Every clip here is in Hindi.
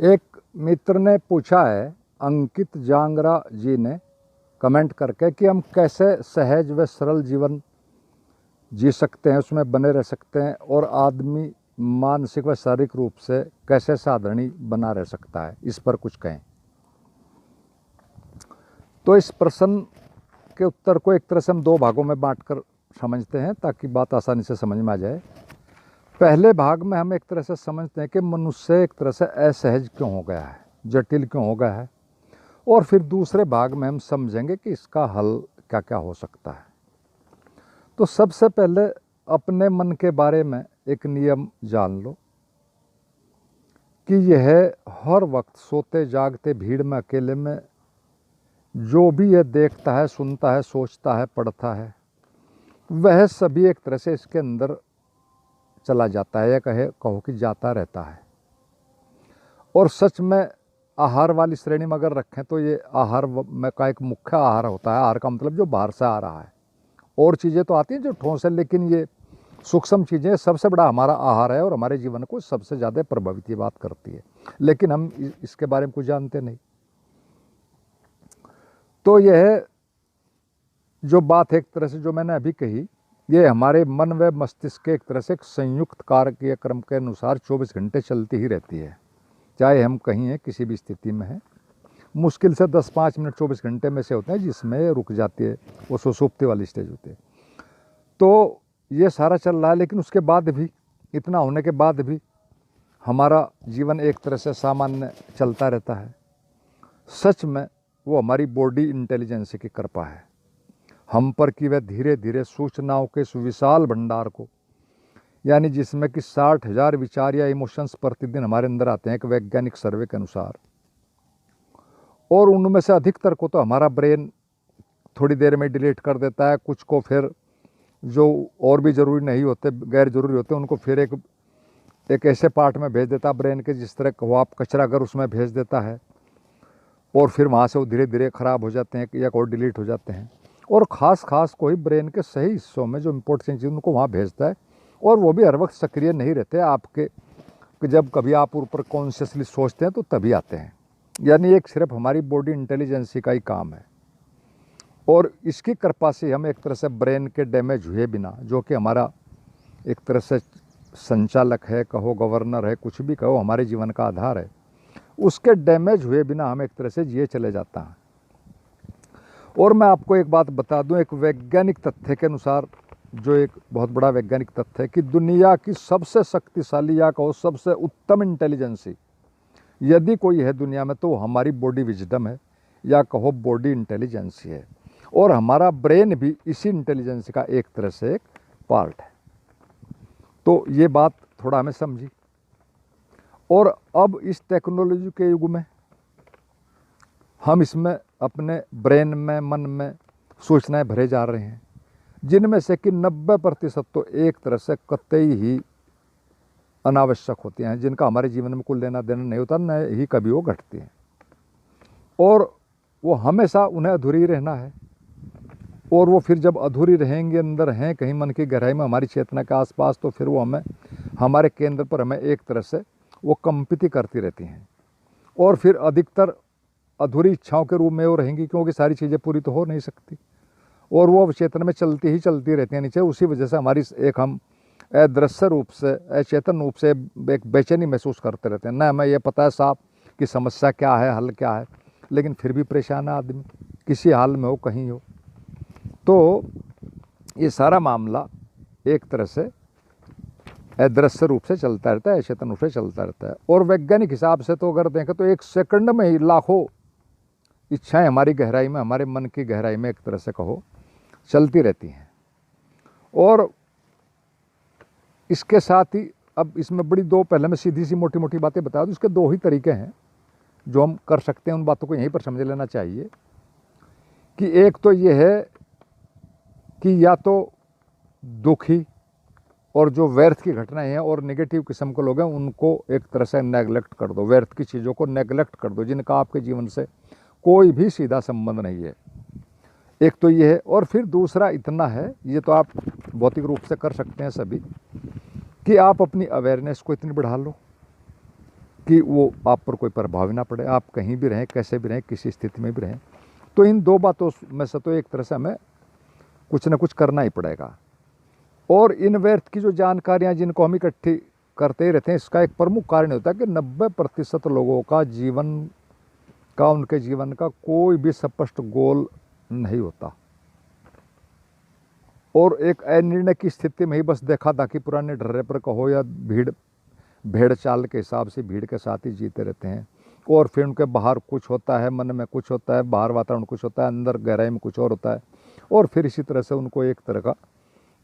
एक मित्र ने पूछा है, अंकित जांगरा जी ने कमेंट करके, कि हम कैसे सहज व सरल जीवन जी सकते हैं, उसमें बने रह सकते हैं, और आदमी मानसिक व शारीरिक रूप से कैसे साधनी बना रह सकता है। इस पर कुछ कहें। तो इस प्रश्न के उत्तर को एक तरह से हम दो भागों में बांटकर समझते हैं ताकि बात आसानी से समझ में आ जाए। पहले भाग में हम एक तरह से समझते हैं कि मनुष्य एक तरह से असहज क्यों हो गया है, जटिल क्यों हो गया है, और फिर दूसरे भाग में हम समझेंगे कि इसका हल क्या क्या हो सकता है। तो सबसे पहले अपने मन के बारे में एक नियम जान लो कि यह हर वक्त सोते जागते भीड़ में अकेले में जो भी यह देखता है, सुनता है, सोचता है, पढ़ता है, वह सभी एक तरह से इसके अंदर चला जाता है, या कहो कि जाता रहता है। और सच में आहार वाली श्रेणी में अगर रखें तो ये आहार में का एक मुख्य आहार होता है। आहार का मतलब जो बाहर से आ रहा है, और चीज़ें तो आती हैं जो ठोस है, लेकिन ये सूक्ष्म चीज़ें सबसे बड़ा हमारा आहार है और हमारे जीवन को सबसे ज़्यादा प्रभावित ये बात करती है, लेकिन हम इसके बारे में कुछ जानते नहीं। तो यह जो बात एक तरह से जो मैंने अभी कही, ये हमारे मन व मस्तिष्क के एक तरह से एक संयुक्त कार्य क्रम के अनुसार 24 घंटे चलती ही रहती है, चाहे हम कहीं हैं, किसी भी स्थिति में हैं। मुश्किल से 10-5 मिनट 24 घंटे में से होते हैं जिसमें रुक जाती है, वो सुसुप्ति वाली स्टेज होती है। तो ये सारा चल रहा है, लेकिन उसके बाद भी, इतना होने के बाद भी हमारा जीवन एक तरह से सामान्य चलता रहता है। सच में वो हमारी बॉडी इंटेलिजेंस की कृपा है हम पर कि वह धीरे धीरे सूचनाओं के सुविशाल भंडार को, यानी जिसमें कि 60,000 विचार या इमोशंस प्रतिदिन हमारे अंदर आते हैं एक वैज्ञानिक सर्वे के अनुसार, और उनमें से अधिकतर को तो हमारा ब्रेन थोड़ी देर में डिलीट कर देता है। कुछ को फिर जो और भी ज़रूरी नहीं होते, गैर ज़रूरी होते, उनको फिर एक ऐसे पार्ट में भेज देता है ब्रेन के, जिस तरह को आप कचरा घर उसमें भेज देता है, और फिर वहाँ से वो धीरे धीरे ख़राब हो जाते हैं या और डिलीट हो जाते हैं। और ख़ास कोई ब्रेन के सही हिस्सों में जो इम्पोर्टेंट चीज़ उनको वहाँ भेजता है, और वो भी हर वक्त सक्रिय नहीं रहते आपके, कि जब कभी आप ऊपर कॉन्शियसली सोचते हैं तो तभी आते हैं। यानी एक सिर्फ हमारी बॉडी इंटेलिजेंसी का ही काम है, और इसकी कृपा से हम एक तरह से ब्रेन के डैमेज हुए बिना, जो कि हमारा एक तरह से संचालक है, कहो गवर्नर है, कुछ भी कहो, हमारे जीवन का आधार है, उसके डैमेज हुए बिना हम एक तरह से जिए चले जाता है। और मैं आपको एक बात बता दूं, एक वैज्ञानिक तथ्य के अनुसार, जो एक बहुत बड़ा वैज्ञानिक तथ्य है, कि दुनिया की सबसे शक्तिशाली या कहो सबसे उत्तम इंटेलिजेंसी यदि कोई है दुनिया में, तो हमारी बॉडी विजडम है, या कहो बॉडी इंटेलिजेंसी है, और हमारा ब्रेन भी इसी इंटेलिजेंस का एक तरह से एक पार्ट है। तो ये बात थोड़ा हमें समझी। और अब इस टेक्नोलॉजी के युग में हम इसमें अपने ब्रेन में, मन में सूचनाएं भरे जा रहे हैं, जिनमें से कि 90% तो एक तरह से कतई ही अनावश्यक होती हैं, जिनका हमारे जीवन में कोई लेना देना नहीं होता, न ही कभी वो घटती हैं, और वो हमेशा उन्हें अधूरी रहना है। और वो फिर जब अधूरी रहेंगे, अंदर हैं कहीं मन की गहराई में, हमारी चेतना के आसपास, तो फिर वो हमें, हमारे केंद्र पर हमें एक तरह से वो कंपित करती रहती हैं, और फिर अधिकतर अधूरी इच्छाओं के रूप में वो रहेंगी, क्योंकि सारी चीज़ें पूरी तो हो नहीं सकती, और वो चेतन में चलती रहती हैं नीचे। उसी वजह से हमारी एक हम अदृश्य रूप से, अचेतन रूप से एक बेचैनी महसूस करते रहते हैं। न हमें ये पता है साहब कि समस्या क्या है, हल क्या है, लेकिन फिर भी परेशान है आदमी, किसी हाल में हो, कहीं हो। तो ये सारा मामला एक तरह से अदृश्य रूप से चलता रहता है, अचेतन रूप से चलता रहता है। और वैज्ञानिक हिसाब से तो अगर देखें तो 1 सेकंड में ही लाखों इच्छाएं हमारी गहराई में, हमारे मन की गहराई में एक तरह से कहो चलती रहती हैं। और इसके साथ ही अब इसमें बड़ी दो, पहले मैं सीधी सी मोटी मोटी बातें बता दूं, इसके 2 ही तरीके हैं जो हम कर सकते हैं। उन बातों को यहीं पर समझ लेना चाहिए कि एक तो ये है कि या तो दुखी और जो व्यर्थ की घटनाएं हैं और नेगेटिव किस्म के लोग हैं, उनको एक तरह से नेगलेक्ट कर दो, व्यर्थ की चीज़ों को नेगलेक्ट कर दो, जिनका आपके जीवन से कोई भी सीधा संबंध नहीं है। एक तो ये है, और फिर दूसरा इतना है, ये तो आप भौतिक रूप से कर सकते हैं सभी, कि आप अपनी अवेयरनेस को इतनी बढ़ा लो कि वो आप पर कोई प्रभाव ना पड़े, आप कहीं भी रहें, कैसे भी रहें, किसी स्थिति में भी रहें। तो इन दो बातों में से तो एक तरह से हमें कुछ ना कुछ करना ही पड़ेगा। और इन व्यर्थ की जो जानकारियाँ जिनको हम इकट्ठी करते ही रहते हैं, इसका एक प्रमुख कारण होता है कि 90% लोगों का जीवन का, उनके जीवन का कोई भी स्पष्ट गोल नहीं होता, और एक अनिर्णय की स्थिति में ही बस देखा दाखी पुराने ढर्रे पर कहो या भेड़ चाल के हिसाब से भीड़ के साथ ही जीते रहते हैं। और फिर उनके बाहर कुछ होता है, मन में कुछ होता है, बाहर वातावरण कुछ होता है, अंदर गहराई में कुछ और होता है, और फिर इसी तरह से उनको एक तरह का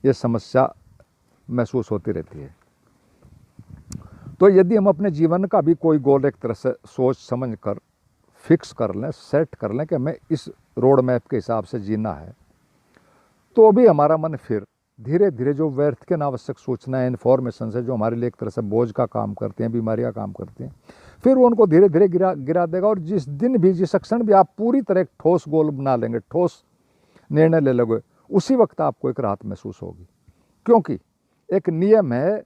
ये समस्या महसूस होती रहती है। तो यदि हम अपने जीवन का भी कोई गोल एक तरह से सोच समझ कर फिक्स कर लें, सेट कर लें कि हमें इस रोड मैप के हिसाब से जीना है, तो भी हमारा मन फिर धीरे धीरे जो व्यर्थ के अनावश्यक सूचनाएं, इन्फॉर्मेशन है जो हमारे लिए एक तरह से बोझ का काम करते हैं, बीमारियां काम करती हैं, फिर वो उनको धीरे धीरे गिरा देगा। और जिस दिन भी, जिस क्षण भी आप पूरी तरह एक ठोस गोल बना लेंगे, ठोस निर्णय ले लोगे, उसी वक्त आपको एक राहत महसूस होगी। क्योंकि एक नियम है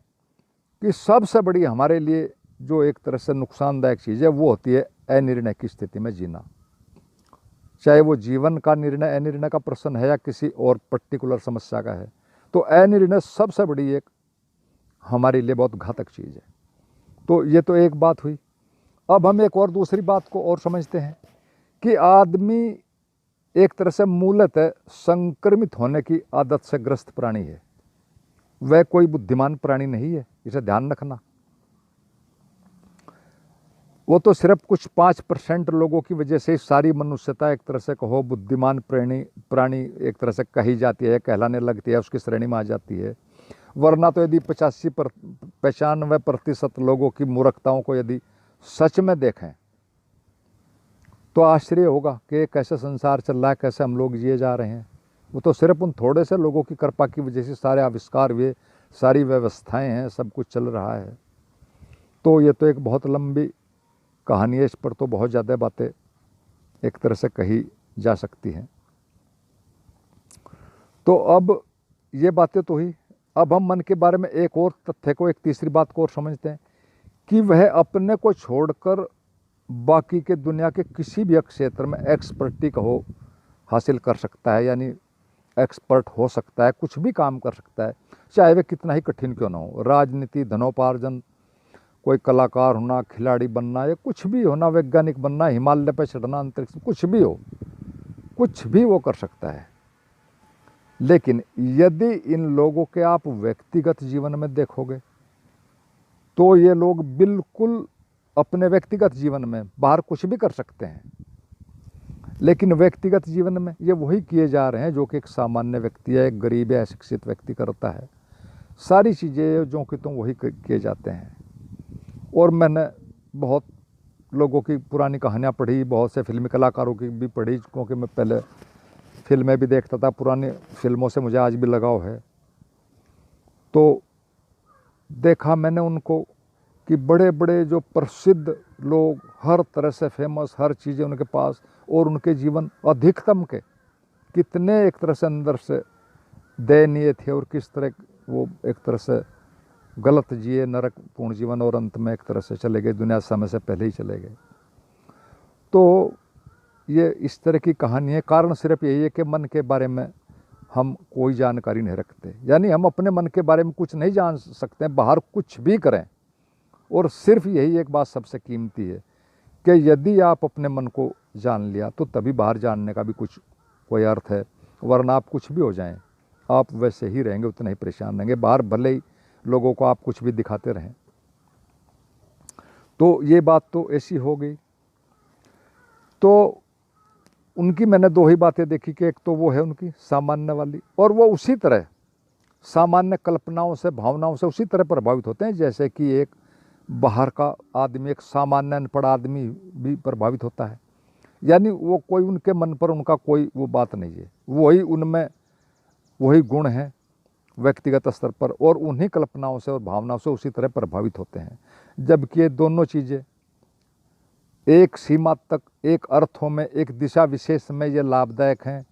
कि सबसे बड़ी हमारे लिए जो एक तरह से नुकसानदायक चीज़ है वो होती है अनिर्णय की स्थिति में जीना। चाहे वो जीवन का निर्णय, अनिर्णय का प्रश्न है, या किसी और पर्टिकुलर समस्या का है, तो अनिर्णय सबसे बड़ी एक हमारे लिए बहुत घातक चीज़ है। तो ये तो एक बात हुई। अब हम एक और दूसरी बात को और समझते हैं कि आदमी एक तरह से मूलतः संक्रमित होने की आदत से ग्रस्त प्राणी है। वह कोई बुद्धिमान प्राणी नहीं है, इसे ध्यान रखना। वो तो सिर्फ कुछ 5% लोगों की वजह से सारी मनुष्यता एक तरह से कहो बुद्धिमान प्राणी एक तरह से कही जाती है, कहलाने लगती है, उसकी श्रेणी में आ जाती है। वरना तो यदि 95% लोगों की मूर्खताओं को यदि सच में देखें तो आश्चर्य होगा कि कैसे संसार चल रहा है, कैसे हम लोग जिए जा रहे हैं। वो तो सिर्फ उन थोड़े से लोगों की कृपा की वजह से सारे आविष्कार हुए, सारी व्यवस्थाएं हैं, सब कुछ चल रहा है। तो ये तो एक बहुत लंबी कहानी है, इस पर तो बहुत ज़्यादा बातें एक तरह से कही जा सकती हैं। तो अब ये बातें तो हुई। अब हम मन के बारे में एक और तथ्य को, एक तीसरी बात को और समझते हैं कि वह अपने को छोड़कर बाकी के दुनिया के किसी भी क्षेत्र में एक्सपर्टी को हासिल कर सकता है, यानी एक्सपर्ट हो सकता है, कुछ भी काम कर सकता है, चाहे वह कितना ही कठिन क्यों ना हो। राजनीति, धनोपार्जन, कोई कलाकार होना, खिलाड़ी बनना, या कुछ भी होना, वैज्ञानिक बनना, हिमालय पर चढ़ना, अंतरिक्ष, कुछ भी हो, कुछ भी वो कर सकता है। लेकिन यदि इन लोगों के आप व्यक्तिगत जीवन में देखोगे तो ये लोग बिल्कुल अपने व्यक्तिगत जीवन में बाहर कुछ भी कर सकते हैं, लेकिन व्यक्तिगत जीवन में ये वही किए जा रहे हैं जो कि एक सामान्य व्यक्ति है, एक गरीब या अशिक्षित व्यक्ति करता है। सारी चीज़ें जो कि तुम वही किए जाते हैं। और मैंने बहुत लोगों की पुरानी कहानियाँ पढ़ी, बहुत से फिल्मी कलाकारों की भी पढ़ी, क्योंकि मैं पहले फिल्में भी देखता था, पुरानी फिल्मों से मुझे आज भी लगाव है। तो देखा मैंने उनको कि बड़े बड़े जो प्रसिद्ध लोग, हर तरह से फेमस, हर चीज़ें उनके पास, और उनके जीवन अधिकतम के कितने एक तरह से अंदर से दयनीय थे, और किस तरह वो एक तरह से गलत जिए, नरक पूर्ण जीवन, और अंत में एक तरह से चले गए, दुनिया समय से पहले ही चले गए। तो ये इस तरह की कहानी है। कारण सिर्फ यही है कि मन के बारे में हम कोई जानकारी नहीं रखते, यानी हम अपने मन के बारे में कुछ नहीं जान सकते, बाहर कुछ भी करें। और सिर्फ यही एक बात सबसे कीमती है कि यदि आप अपने मन को जान लिया तो तभी बाहर जानने का भी कुछ कोई अर्थ है, वरना आप कुछ भी हो जाएं, आप वैसे ही रहेंगे, उतने ही परेशान रहेंगे। बाहर भले ही लोगों को आप कुछ भी दिखाते रहें। तो ये बात तो ऐसी हो गई। तो उनकी मैंने दो ही बातें देखी कि एक तो वो है उनकी सामान्य वाली, और वो उसी तरह सामान्य कल्पनाओं से, भावनाओं से उसी तरह प्रभावित होते हैं जैसे कि एक बाहर का आदमी, एक सामान्य अनपढ़ आदमी भी प्रभावित होता है। यानी वो कोई उनके मन पर उनका कोई वो बात नहीं है, वही उनमें वही गुण हैं व्यक्तिगत स्तर पर, और उन्हीं कल्पनाओं से और भावनाओं से उसी तरह प्रभावित होते हैं। जबकि ये दोनों चीज़ें एक सीमा तक, एक अर्थों में, एक दिशा विशेष में ये लाभदायक हैं,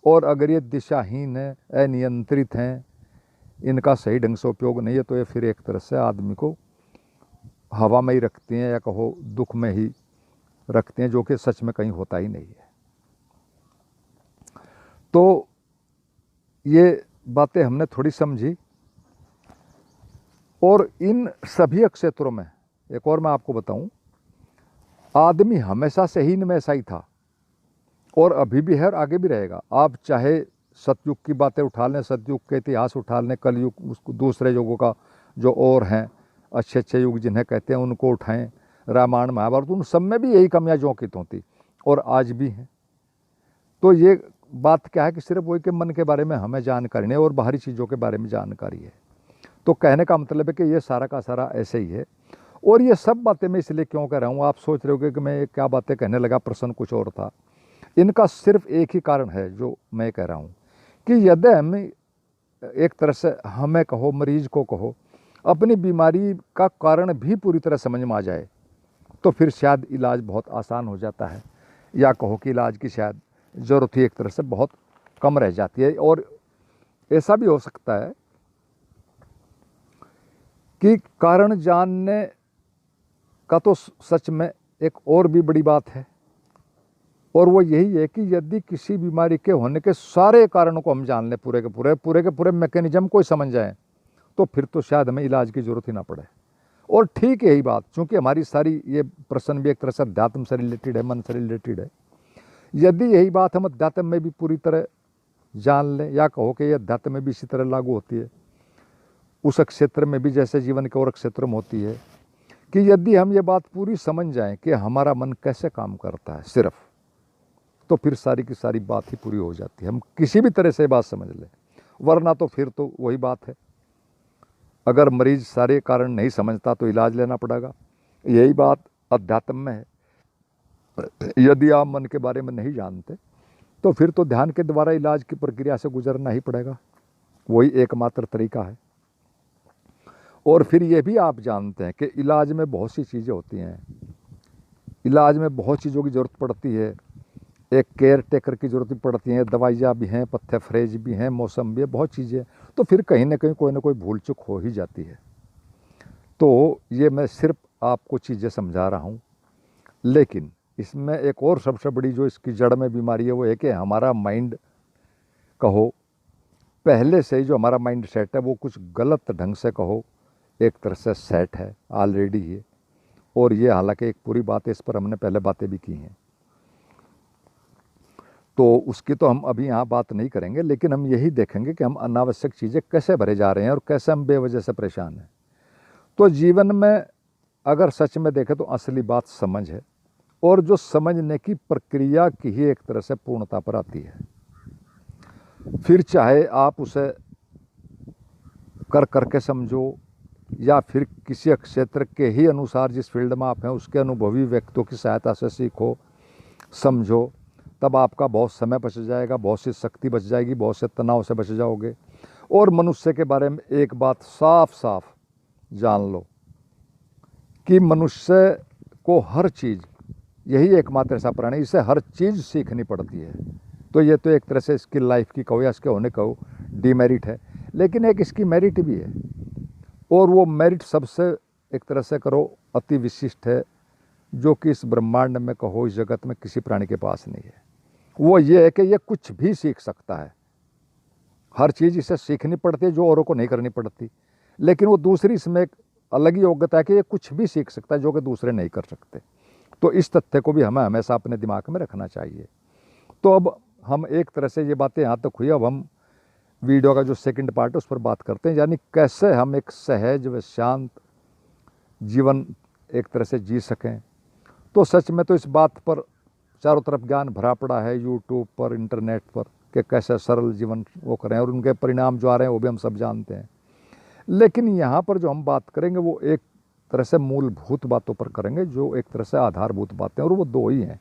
और अगर ये दिशाहीन है, अनियंत्रित हैं, इनका सही ढंग से उपयोग नहीं है, तो ये फिर एक तरह से आदमी को हवा में ही रखती हैं या कहो दुख में ही रखते हैं, जो कि सच में कहीं होता ही नहीं है। तो ये बातें हमने थोड़ी समझी, और इन सभी क्षेत्रों में एक और मैं आपको बताऊं, आदमी हमेशा से ही इनमें ऐसा ही था और अभी भी है और आगे भी रहेगा। आप चाहे सतयुग की बातें उठा लें, सतयुग के इतिहास उठा लें, कलयुग, उसको दूसरे युगों का जो और हैं अच्छे अच्छे युग जिन्हें कहते हैं उनको उठाएं, रामायण महाभारत, उन सब में भी यही कमियां जोंकित होती और आज भी हैं। तो ये बात क्या है कि सिर्फ वही के मन के बारे में हमें जानकारी नहीं और बाहरी चीज़ों के बारे में जानकारी है। तो कहने का मतलब है कि ये सारा का सारा ऐसे ही है। और ये सब बातें मैं इसलिए क्यों कह रहा हूँ, आप सोच रहे होगे कि मैं क्या बातें कहने लगा, प्रश्न कुछ और था। इनका सिर्फ एक ही कारण है जो मैं कह रहा हूँ कि यदि हम एक तरह से, हमें कहो मरीज को कहो, अपनी बीमारी का कारण भी पूरी तरह समझ में आ जाए तो फिर शायद इलाज बहुत आसान हो जाता है, या कहो कि इलाज की शायद ज़रूरत ही एक तरह से बहुत कम रह जाती है। और ऐसा भी हो सकता है कि कारण जानने का तो सच में एक और भी बड़ी बात है, और वो यही है कि यदि किसी बीमारी के होने के सारे कारणों को हम जान लें, पूरे के पूरे मैकेनिज्म को समझ जाएं, तो फिर तो शायद हमें इलाज की ज़रूरत ही ना पड़े। और ठीक है यही बात, चूँकि हमारी सारी ये प्रश्न भी एक तरह से अध्यात्म से रिलेटेड है, मन से रिलेटेड है। यदि यही बात हम अध्यात्म में भी पूरी तरह जान लें, या कहो कि ये अध्यात्म में भी इसी तरह लागू होती है, उस क्षेत्र में भी जैसे जीवन के और क्षेत्र में होती है, कि यदि हम ये बात पूरी समझ जाएं कि हमारा मन कैसे काम करता है सिर्फ, तो फिर सारी की सारी बात ही पूरी हो जाती है। हम किसी भी तरह से बात समझ लें, वरना तो फिर तो वही बात है, अगर मरीज सारे कारण नहीं समझता तो इलाज लेना पड़ेगा। यही बात अध्यात्म में है। यदि आप मन के बारे में नहीं जानते तो फिर तो ध्यान के द्वारा इलाज की प्रक्रिया से गुजरना ही पड़ेगा, वही एकमात्र तरीका है। और फिर ये भी आप जानते हैं कि इलाज में बहुत सी चीज़ें होती हैं, इलाज में बहुत चीज़ों की ज़रूरत पड़ती है, एक केयर टेकर की ज़रूरत पड़ती है, दवाइयाँ भी हैं, पत्ते फ्रेज भी हैं, मौसम भी है, बहुत चीज़ें। तो फिर कहीं ना कहीं कोई ना कोई भूल चूक हो ही जाती है। तो ये मैं सिर्फ आपको चीज़ें समझा रहा हूँ, लेकिन इसमें एक और सबसे बड़ी जो इसकी जड़ में बीमारी है वो है कि हमारा माइंड कहो, पहले से ही जो हमारा माइंड सेट है वो कुछ गलत ढंग से कहो एक तरह से सेट है ऑलरेडी है। और ये हालांकि एक पूरी बात है, इस पर हमने पहले बातें भी की हैं, तो उसकी तो हम अभी यहाँ बात नहीं करेंगे, लेकिन हम यही देखेंगे कि हम अनावश्यक चीज़ें कैसे भरे जा रहे हैं और कैसे हम बेवजह से परेशान हैं। तो जीवन में अगर सच में देखें तो असली बात समझ है, और जो समझने की प्रक्रिया की ही एक तरह से पूर्णता पर आती है। फिर चाहे आप उसे कर करके समझो, या फिर किसी क्षेत्र के ही अनुसार जिस फील्ड में आप हैं उसके अनुभवी व्यक्तियों की सहायता से सीखो समझो, तब आपका बहुत समय बच जाएगा, बहुत सी शक्ति बच जाएगी, बहुत से तनाव से बच जाओगे। और मनुष्य के बारे में एक बात साफ साफ जान लो कि मनुष्य को हर चीज़, यही एकमात्र ऐसा प्राणी, इसे हर चीज़ सीखनी पड़ती है। तो ये तो एक तरह से इसकी लाइफ की कहो या इसके होने कहो डीमेरिट है, लेकिन एक इसकी मेरिट भी है, और वो मेरिट सबसे एक तरह से करो अति विशिष्ट है, जो कि इस ब्रह्मांड में कहो इस जगत में किसी प्राणी के पास नहीं है। वो ये है कि ये कुछ भी सीख सकता है, हर चीज़ इसे सीखनी पड़ती है जो औरों को नहीं करनी पड़ती, लेकिन वो दूसरी इसमें एक अलग ही योग्यता है कि ये कुछ भी सीख सकता है जो कि दूसरे नहीं कर सकते। तो इस तथ्य को भी हमें हमेशा अपने दिमाग में रखना चाहिए। तो अब हम एक तरह से ये बातें यहाँ तक हुई, अब हम वीडियो का जो सेकंड पार्ट है उस पर बात करते हैं, यानी कैसे हम एक सहज व शांत जीवन एक तरह से जी सकें। तो सच में तो इस बात पर चारों तरफ ज्ञान भरा पड़ा है, यूट्यूब पर, इंटरनेट पर, कि कैसे सरल जीवन वो करें, और उनके परिणाम जो आ रहे हैं वो भी हम सब जानते हैं। लेकिन यहाँ पर जो हम बात करेंगे वो एक तरह से मूलभूत बातों पर करेंगे, जो एक तरह से आधारभूत बातें, और वो दो ही हैं,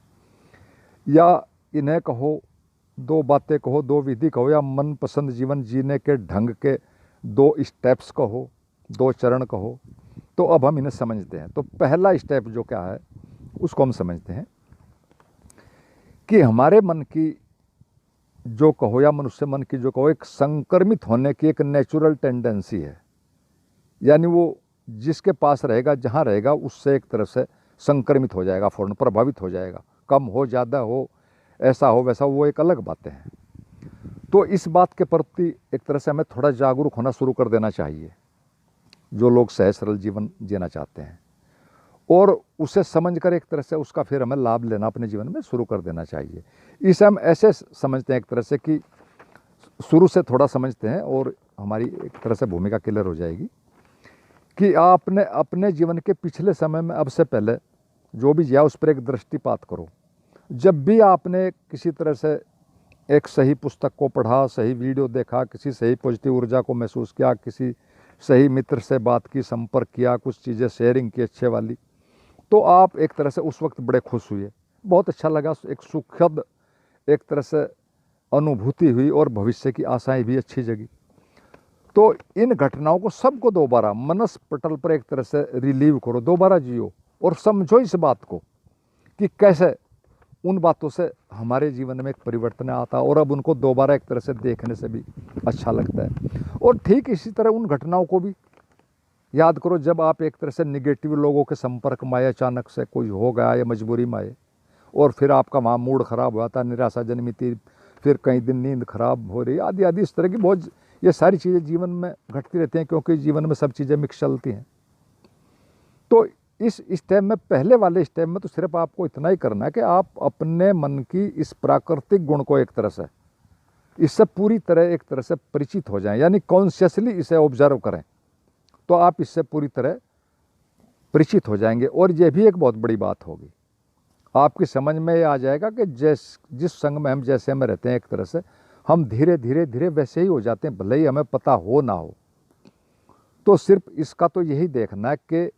या इन्हें कहो दो बातें कहो, दो विधि कहो, या मनपसंद जीवन जीने के ढंग के दो स्टेप्स कहो, दो चरण कहो। तो अब हम इन्हें समझते हैं। तो पहला स्टेप जो क्या है उसको हम समझते हैं कि हमारे मन की जो कहो या मनुष्य मन की जो कहो एक संक्रमित होने की एक नेचुरल टेंडेंसी है, यानी वो जिसके पास रहेगा, जहाँ रहेगा, उससे एक तरह से संक्रमित हो जाएगा, फौरन प्रभावित हो जाएगा। कम हो, ज़्यादा हो, ऐसा हो वैसा हो, वो एक अलग बातें हैं। तो इस बात के प्रति एक तरह से हमें थोड़ा जागरूक होना शुरू कर देना चाहिए, जो लोग सहज सरल जीवन जीना चाहते हैं, और उसे समझकर एक तरह से उसका फिर हमें लाभ लेना अपने जीवन में शुरू कर देना चाहिए। इसे हम ऐसे समझते हैं एक तरह से कि शुरू से थोड़ा समझते हैं और हमारी एक तरह से भूमिका क्लियर हो जाएगी कि आपने अपने जीवन के पिछले समय में अब से पहले जो भी जिया उस पर एक दृष्टिपात करो। जब भी आपने किसी तरह से एक सही पुस्तक को पढ़ा, सही वीडियो देखा, किसी सही पॉजिटिव ऊर्जा को महसूस किया, किसी सही मित्र से बात की, संपर्क किया, कुछ चीज़ें शेयरिंग की अच्छे वाली, तो आप एक तरह से उस वक्त बड़े खुश हुए, बहुत अच्छा लगा, एक सुखद एक तरह से अनुभूति हुई और भविष्य की आशाएं भी अच्छी जगी। तो इन घटनाओं को सबको दोबारा मनस पटल पर एक तरह से रिलीव करो, दोबारा जियो और समझो इस बात को कि कैसे उन बातों से हमारे जीवन में एक परिवर्तन आता और अब उनको दोबारा एक तरह से देखने से भी अच्छा लगता है। और ठीक इसी तरह उन घटनाओं को भी याद करो जब आप एक तरह से निगेटिव लोगों के संपर्क में आए, अचानक से कोई हो गया या मजबूरी में आए और फिर आपका वहाँ मूड खराब हुआ था, निराशा जन्मी थी, फिर कई दिन नींद खराब हो रही, आदि आदि इस तरह की बहुत ये सारी चीज़ें जीवन में घटती रहती हैं, क्योंकि जीवन में सब चीज़ें मिक्स चलती हैं। तो इस स्टेप में, पहले वाले स्टेप में तो सिर्फ आपको इतना ही करना है कि आप अपने मन की इस प्राकृतिक गुण को एक तरह से इससे पूरी तरह एक तरह से परिचित हो जाएं, यानी कॉन्शियसली इसे ऑब्जर्व करें, तो आप इससे पूरी तरह परिचित हो जाएंगे। और ये भी एक बहुत बड़ी बात होगी, आपकी समझ में ये आ जाएगा कि जिस संग में हम जैसे में रहते हैं एक तरह से हम धीरे धीरे धीरे वैसे ही हो जाते हैं, भले ही हमें पता हो ना हो। तो सिर्फ इसका तो यही देखना है कि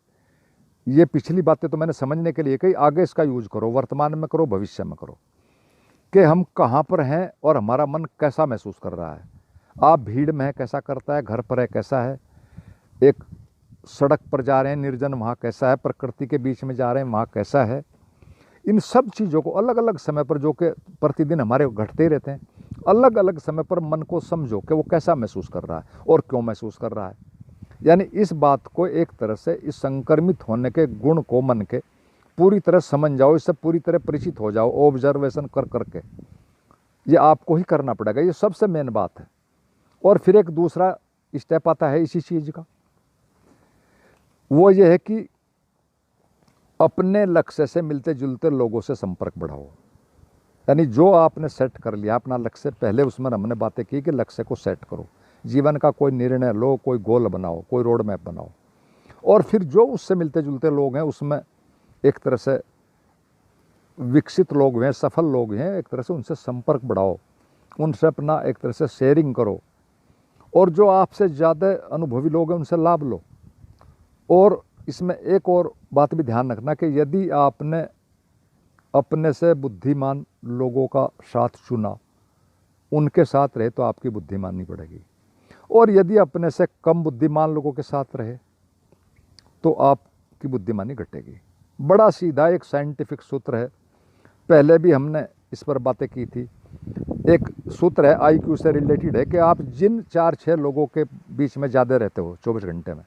ये पिछली बातें तो मैंने समझने के लिए कही, आगे इसका यूज करो, वर्तमान में करो, भविष्य में करो, कि हम कहाँ पर हैं और हमारा मन कैसा महसूस कर रहा है। आप भीड़ में है कैसा करता है, घर पर है कैसा है, एक सड़क पर जा रहे हैं निर्जन वहाँ कैसा है, प्रकृति के बीच में जा रहे हैं वहाँ कैसा है। इन सब चीज़ों को अलग अलग समय पर, जो कि प्रतिदिन हमारे घटते रहते हैं, अलग अलग समय पर मन को समझो कि वो कैसा महसूस कर रहा है और क्यों महसूस कर रहा है। यानी इस बात को एक तरह से, इस संक्रमित होने के गुण को मन के पूरी तरह समझ जाओ, इससे पूरी तरह परिचित हो जाओ, ऑब्जर्वेशन कर करके। ये आपको ही करना पड़ेगा, ये सबसे मेन बात है। और फिर एक दूसरा स्टेप आता है इसी चीज़ का, वो ये है कि अपने लक्ष्य से मिलते जुलते लोगों से संपर्क बढ़ाओ। यानी जो आपने सेट कर लिया अपना लक्ष्य, पहले उसमें हमने बातें की कि लक्ष्य को सेट करो, जीवन का कोई निर्णय लो, कोई गोल बनाओ, कोई रोड मैप बनाओ, और फिर जो उससे मिलते जुलते लोग हैं उसमें एक तरह से विकसित लोग हैं, सफल लोग हैं, एक तरह से उनसे संपर्क बढ़ाओ, उनसे अपना एक तरह से शेयरिंग करो, और जो आपसे ज़्यादा अनुभवी लोग हैं उनसे लाभ लो। और इसमें एक और बात भी ध्यान रखना कि यदि आपने अपने से बुद्धिमान लोगों का साथ चुना, उनके साथ रहे तो आपकी बुद्धिमानी बढ़ेगी, और यदि अपने से कम बुद्धिमान लोगों के साथ रहे तो आपकी बुद्धिमानी घटेगी। बड़ा सीधा एक साइंटिफिक सूत्र है, पहले भी हमने इस पर बातें की थी। एक सूत्र है आईक्यू से रिलेटेड है कि आप जिन 4-6 लोगों के बीच में ज़्यादा रहते हो 24 घंटे में,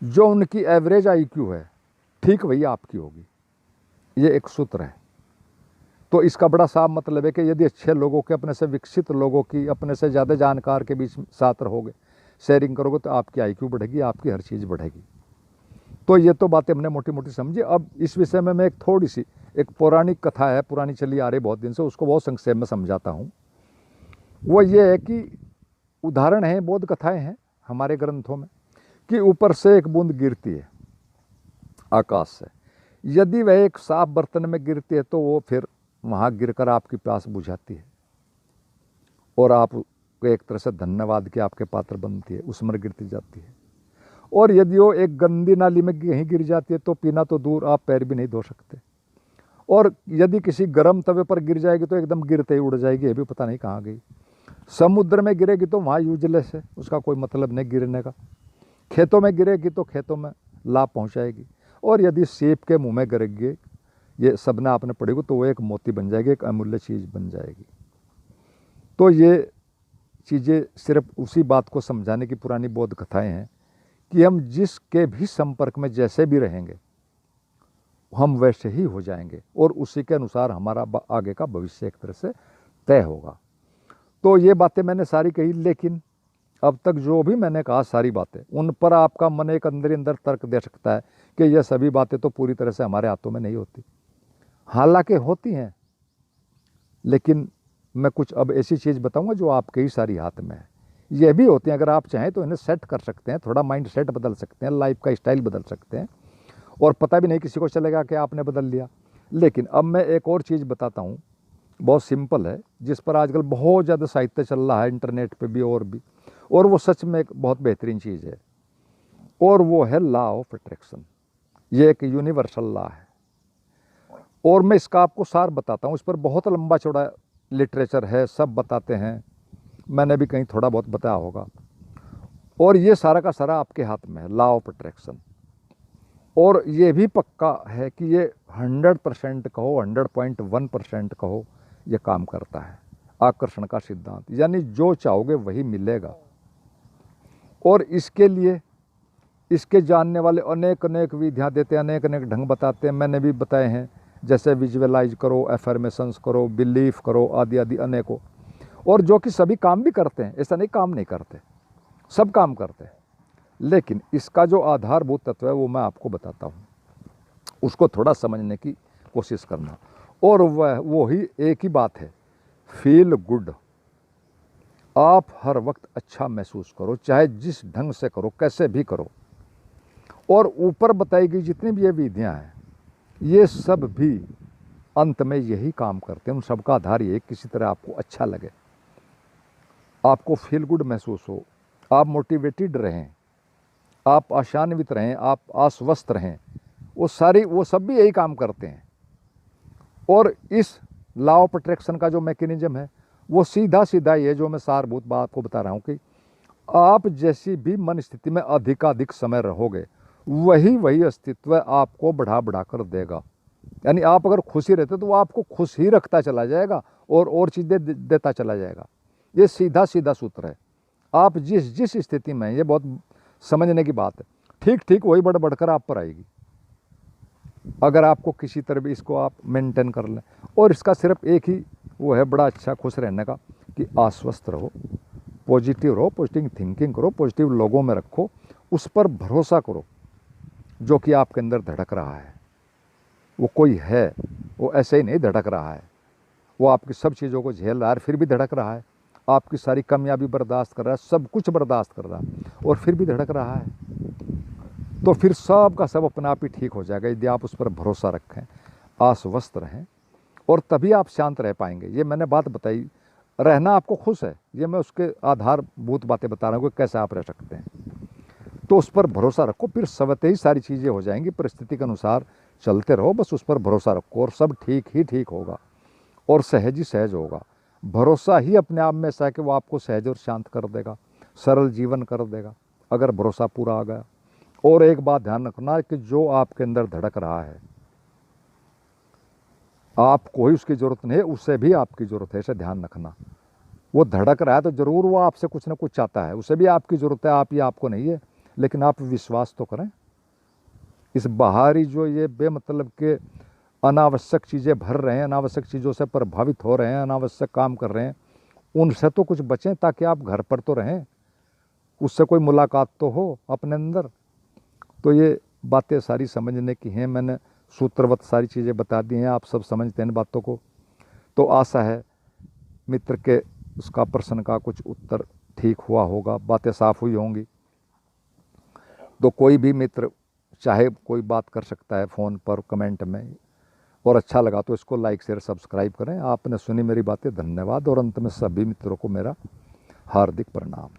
जो उनकी एवरेज आईक्यू है ठीक वही आपकी होगी। ये एक सूत्र है। तो इसका बड़ा साफ मतलब है कि यदि अच्छे लोगों के, अपने से विकसित लोगों की, अपने से ज़्यादा जानकार के बीच साथ रहोगे, शेयरिंग करोगे, तो आपकी आईक्यू बढ़ेगी, आपकी हर चीज़ बढ़ेगी। तो ये तो बातें हमने मोटी मोटी समझी। अब इस विषय में मैं एक थोड़ी सी, एक पौराणिक कथा है, पुरानी चली आ रही बहुत दिन से, उसको बहुत संक्षेप में समझाता हूँ। वो ये है कि उदाहरण है, बौद्ध कथाएँ हैं हमारे ग्रंथों में, कि ऊपर से एक बूंद गिरती है आकाश से, यदि वह एक साफ बर्तन में गिरती है तो वो फिर वहाँ गिरकर आपकी प्यास बुझाती है और आप एक तरह से धन्यवाद के आपके पात्र बनती है, उसमें गिरती जाती है। और यदि वो एक गंदी नाली में कहीं गिर जाती है तो पीना तो दूर, आप पैर भी नहीं धो सकते। और यदि किसी गर्म तवे पर गिर जाएगी तो एकदम गिरते ही उड़ जाएगी, ये भी पता नहीं कहाँ गई। समुद्र में गिरेगी तो वहाँ यूजलेस है, उसका कोई मतलब नहीं गिरने का। खेतों में गिरेगी तो खेतों में लाभ पहुँचाएगी। और यदि सेब के मुँह में गिरेगी, ये सबने आपने पढ़ेगी, तो वो एक मोती बन जाएगी, एक अमूल्य चीज़ बन जाएगी। तो ये चीज़ें सिर्फ उसी बात को समझाने की पुरानी बौद्ध कथाएं हैं कि हम जिसके भी संपर्क में जैसे भी रहेंगे हम वैसे ही हो जाएंगे और उसी के अनुसार हमारा आगे का भविष्य एक तरह से तय होगा। तो ये बातें मैंने सारी कही, लेकिन अब तक जो भी मैंने कहा सारी बातें, उन पर आपका मन एक अंदर ही अंदर तर्क दे सकता है कि यह सभी बातें तो पूरी तरह से हमारे हाथों में नहीं होती। हालांकि होती हैं, लेकिन मैं कुछ अब ऐसी चीज़ बताऊंगा जो आपके ही सारी हाथ में है। यह भी होती हैं, अगर आप चाहें तो इन्हें सेट कर सकते हैं, थोड़ा माइंड सेट बदल सकते हैं, लाइफ का स्टाइल बदल सकते हैं और पता भी नहीं किसी को चलेगा कि आपने बदल लिया। लेकिन अब मैं एक और चीज़ बताता हूँ, बहुत सिंपल है, जिस पर आजकल बहुत ज़्यादा साहित्य चल रहा है इंटरनेट पे भी और भी, और वो सच में एक बहुत बेहतरीन चीज़ है, और वो है लॉ ऑफ अट्रैक्शन। ये एक यूनिवर्सल लॉ है और मैं इसका आपको सार बताता हूँ। इस पर बहुत लंबा चौड़ा लिटरेचर है, सब बताते हैं, मैंने भी कहीं थोड़ा बहुत बताया होगा। और ये सारा का सारा आपके हाथ में है, लॉ ऑफ अट्रैक्शन। और ये भी पक्का है कि ये 100% कहो, 100.1% कहो, ये काम करता है। आकर्षण का सिद्धांत, यानी जो चाहोगे वही मिलेगा। और इसके लिए इसके जानने वाले अनेक अनेक विधियाँ देते हैं, अनेक अनेक ढंग बताते हैं, मैंने भी बताए हैं, जैसे विजुअलाइज करो, एफर्मेशंस करो, बिलीफ करो, आदि आदि अनेकों। और जो कि सभी काम भी करते हैं, ऐसा नहीं काम नहीं करते, सब काम करते हैं। लेकिन इसका जो आधारभूत तत्व है वो मैं आपको बताता हूँ, उसको थोड़ा समझने की कोशिश करना। और वो ही एक ही बात है, फील गुड। आप हर वक्त अच्छा महसूस करो, चाहे जिस ढंग से करो, कैसे भी करो। और ऊपर बताई गई जितनी भी ये विधियाँ हैं, ये सब भी अंत में यही काम करते हैं। उन सबका आधार ये, किसी तरह आपको अच्छा लगे, आपको फील गुड महसूस हो, आप मोटिवेटेड रहें, आप आशान्वित रहें, आप आश्वस्त रहें, वो सब भी यही काम करते हैं। और इस लॉ ऑफ अट्रैक्शन का जो मैकेनिज्म है वो सीधा सीधा ये जो मैं सारभूत बात को बता रहा हूँ कि आप जैसी भी मन स्थिति में अधिकाधिक समय रहोगे, वही अस्तित्व आपको बढ़ा बढ़ा कर देगा। यानी आप अगर खुशी रहते तो वो आपको खुश ही रखता चला जाएगा और चीज़ें देता चला जाएगा। ये सीधा सीधा सूत्र है। आप जिस स्थिति में, ये बहुत समझने की बात है, ठीक ठीक वही बढ़ बढ़कर आप पर आएगी, अगर आपको किसी तरह भी इसको आप मेंटेन कर लें। और इसका सिर्फ एक ही वो है बड़ा अच्छा खुश रहने का, कि आश्वस्त रहो, पॉजिटिव रहो, पॉजिटिव थिंकिंग करो, पॉजिटिव लोगों में रखो, उस पर भरोसा करो जो कि आपके अंदर धड़क रहा है। वो कोई है, वो ऐसे ही नहीं धड़क रहा है, वो आपकी सब चीज़ों को झेल रहा है, फिर भी धड़क रहा है। आपकी सारी कमियां भी बर्दाश्त कर रहा है, सब कुछ बर्दाश्त कर रहा है और फिर भी धड़क रहा है। तो फिर सब का सब अपने आप ही ठीक हो जाएगा यदि आप उस पर भरोसा रखें, आश्वस्त रहें, और तभी आप शांत रह पाएंगे। ये मैंने बात बताई, रहना आपको खुश है, ये मैं उसके आधारभूत बातें बता रहा हूँ कि कैसे आप रह सकते हैं। तो उस पर भरोसा रखो, फिर स्वतः ही सारी चीज़ें हो जाएंगी। परिस्थिति के अनुसार चलते रहो, बस उस पर भरोसा रखो और सब ठीक ही ठीक होगा और सहज ही सहज होगा। भरोसा ही अपने आप में ऐसा है कि वो आपको सहज और शांत कर देगा, सरल जीवन कर देगा, अगर भरोसा पूरा आ गया। और एक बात ध्यान रखना कि जो आपके अंदर धड़क रहा है, आपको ही उसकी ज़रूरत नहीं है, उससे भी आपकी ज़रूरत है, इसे ध्यान रखना। वो धड़क रहा है तो ज़रूर वो आपसे कुछ ना कुछ चाहता है, उसे भी आपकी ज़रूरत है, आप ही आपको नहीं है। लेकिन आप विश्वास तो करें। इस बाहरी जो ये बेमतलब के अनावश्यक चीज़ें भर रहे हैं, अनावश्यक चीज़ों से प्रभावित हो रहे हैं, अनावश्यक काम कर रहे हैं, उनसे तो कुछ बचें ताकि आप घर पर तो रहें, उससे कोई मुलाकात तो हो अपने अंदर। तो ये बातें सारी समझने की हैं, मैंने सूत्रवत सारी चीज़ें बता दी हैं, आप सब समझते हैं इन बातों को। तो आशा है मित्र के उसका प्रश्न का कुछ उत्तर ठीक हुआ होगा, बातें साफ हुई होंगी। तो कोई भी मित्र चाहे कोई बात कर सकता है फ़ोन पर, कमेंट में, और अच्छा लगा तो इसको लाइक शेयर सब्सक्राइब करें। आपने सुनी मेरी बातें, धन्यवाद। और अंत में सभी मित्रों को मेरा हार्दिक प्रणाम।